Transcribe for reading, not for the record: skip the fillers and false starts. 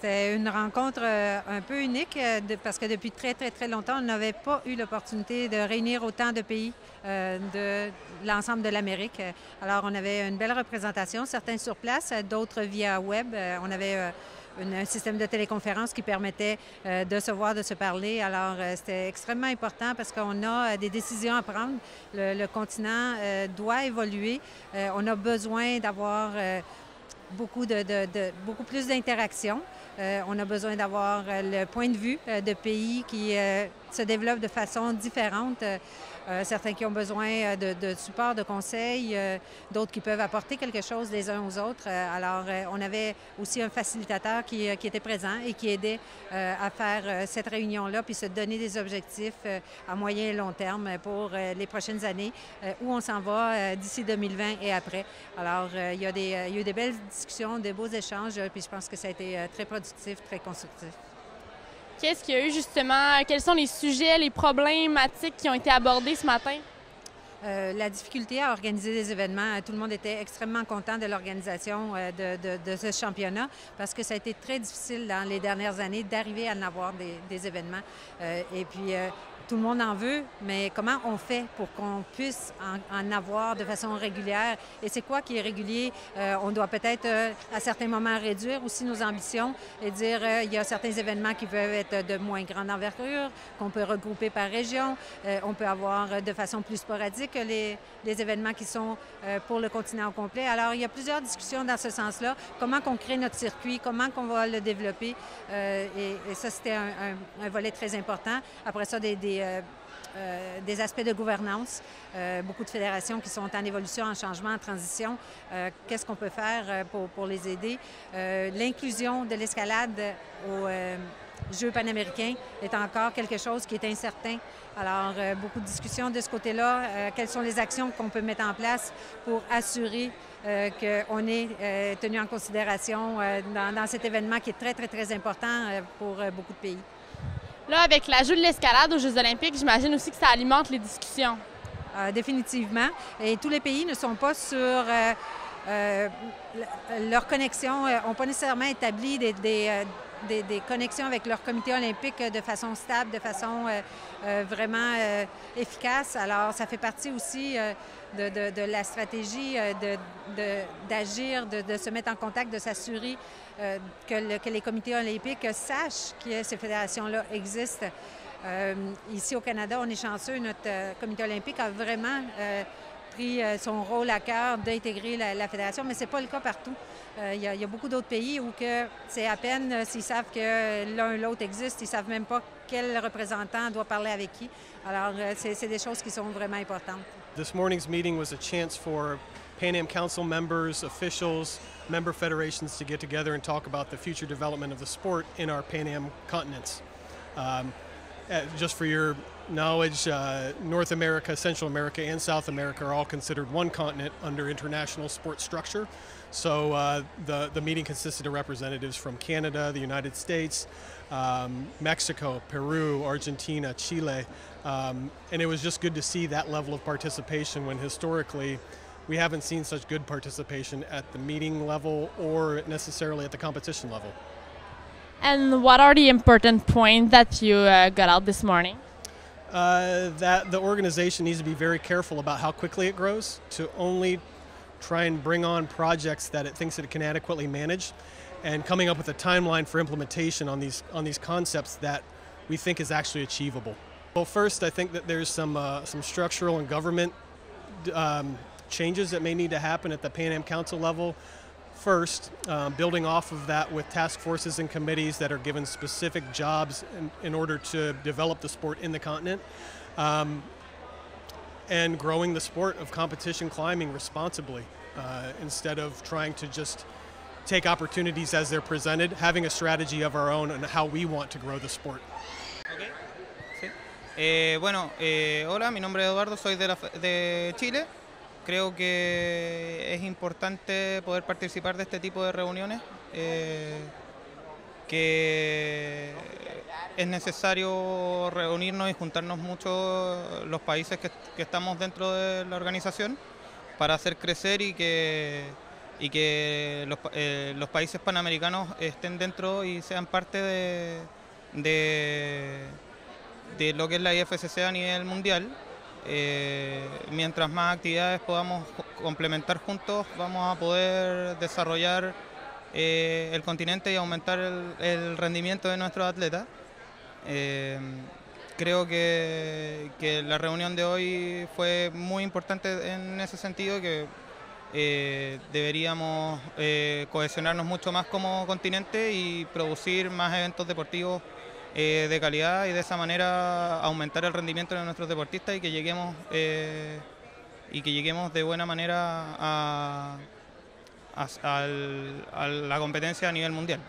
C'était une rencontre un peu unique parce que depuis très, très, très longtemps, on n'avait pas eu l'opportunité de réunir autant de pays de l'ensemble de l'Amérique. Alors, on avait une belle représentation, certains sur place, d'autres via web. On avait un système de téléconférence qui permettait de se voir, de se parler. Alors, c'était extrêmement important parce qu'on a des décisions à prendre. Le continent doit évoluer. On a besoin d'avoir beaucoup plus d'interactions. On a besoin d'avoir le point de vue de pays qui se développent de façon différente. Certains qui ont besoin de support, de conseils, d'autres qui peuvent apporter quelque chose les uns aux autres. Alors, on avait aussi un facilitateur qui était présent et qui aidait à faire cette réunion-là, puis se donner des objectifs à moyen et long terme pour les prochaines années, où on s'en va d'ici 2020 et après. Alors, il y a eu des belles discussions, des beaux échanges, puis je pense que ça a été très productif, très constructif. Qu'est-ce qu'il y a eu justement? Quels sont les sujets, les problématiques qui ont été abordés ce matin? La difficulté à organiser des événements. Tout le monde était extrêmement content de l'organisation de ce championnat parce que ça a été très difficile dans les dernières années d'arriver à en avoir des événements. Et puis, tout le monde en veut, mais comment on fait pour qu'on puisse en avoir de façon régulière? Et c'est quoi qui est régulier? On doit peut-être, à certains moments, réduire aussi nos ambitions et dire il y a certains événements qui peuvent être de moins grande envergure, qu'on peut regrouper par région. On peut avoir de façon plus sporadique les événements qui sont pour le continent au complet. Alors, il y a plusieurs discussions dans ce sens-là. Comment qu'on crée notre circuit, comment qu'on va le développer. Et ça, c'était un volet très important. Après ça, des aspects de gouvernance, beaucoup de fédérations qui sont en évolution, en changement, en transition. Qu'est-ce qu'on peut faire pour les aider? L'inclusion de l'escalade aux Jeux panaméricains est encore quelque chose qui est incertain. Alors, beaucoup de discussions de ce côté-là. Quelles sont les actions qu'on peut mettre en place pour assurer qu'on est tenu en considération dans cet événement qui est très, très, très important pour beaucoup de pays. Là, avec l'ajout de l'escalade aux Jeux olympiques, j'imagine aussi que ça alimente les discussions. Définitivement. Et tous les pays ne sont pas sur leur connexion, n'ont pas nécessairement établi des connexions avec leur comité olympique de façon stable, de façon vraiment efficace. Alors, ça fait partie aussi de la stratégie d'agir, de se mettre en contact, de s'assurer que les comités olympiques sachent que ces fédérations-là existent. Ici au Canada, on est chanceux. Notre comité olympique a vraiment pris son rôle à cœur d'intégrer la fédération, mais ce n'est pas le cas partout. Il y a beaucoup d'autres pays où c'est à peine s'ils savent que l'un ou l'autre existe, ils ne savent même pas quel représentant doit parler avec qui. Alors, c'est des choses qui sont vraiment importantes. This morning's meeting was a chance for Pan Am Council members, officials, member federations to get together and talk about the future development of the sport in our Pan Am continents. Just for your knowledge, North America, Central America, and South America are all considered one continent under international sport structure. So the meeting consisted of representatives from Canada, the United States, Mexico, Peru, Argentina, Chile, and it was just good to see that level of participation when historically we haven't seen such good participation at the meeting level or necessarily at the competition level. And what are the important points that you got out this morning? That the organization needs to be very careful about how quickly it grows, to only try and bring on projects that it thinks that it can adequately manage, and coming up with a timeline for implementation on these concepts that we think is actually achievable. Well, first, I think that there's some structural and government changes that may need to happen at the Pan Am Council level. First, building off of that with task forces and committees that are given specific jobs in order to develop the sport in the continent, and growing the sport of competition climbing responsibly instead of trying to just take opportunities as they're presented, having a strategy of our own on how we want to grow the sport. Okay. Sí. Hola, mi nombre es Eduardo, soy de Chile. Creo que es importante poder participar de este tipo de reuniones, que es necesario reunirnos y juntarnos mucho los países que estamos dentro de la organización para hacer crecer y que y que los países panamericanos estén dentro y sean parte de lo que es la IFSC a nivel mundial. Mientras más actividades podamos complementar juntos, vamos a poder desarrollar el continente y aumentar el rendimiento de nuestros atletas. Creo que la reunión de hoy fue muy importante en ese sentido, que deberíamos cohesionarnos mucho más como continente y producir más eventos deportivos de calidad, y de esa manera aumentar el rendimiento de nuestros deportistas y que lleguemos de buena manera a la competencia a nivel mundial.